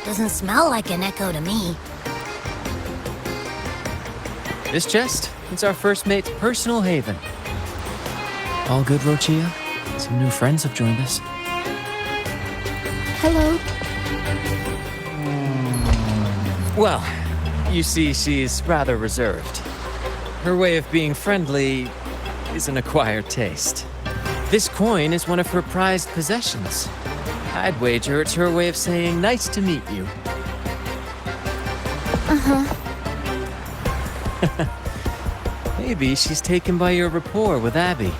Doesn't smell like an echo to me. This chest, it's our first mate's personal haven. All good, Rochia? Some new friends have joined us. Hello. Well, you see, she's rather reserved. Her way of being friendly is an acquired taste. This coin is one of her prized possessions. I'd wager it's her way of saying nice to meet you. Maybe she's taken by your rapport with Abby.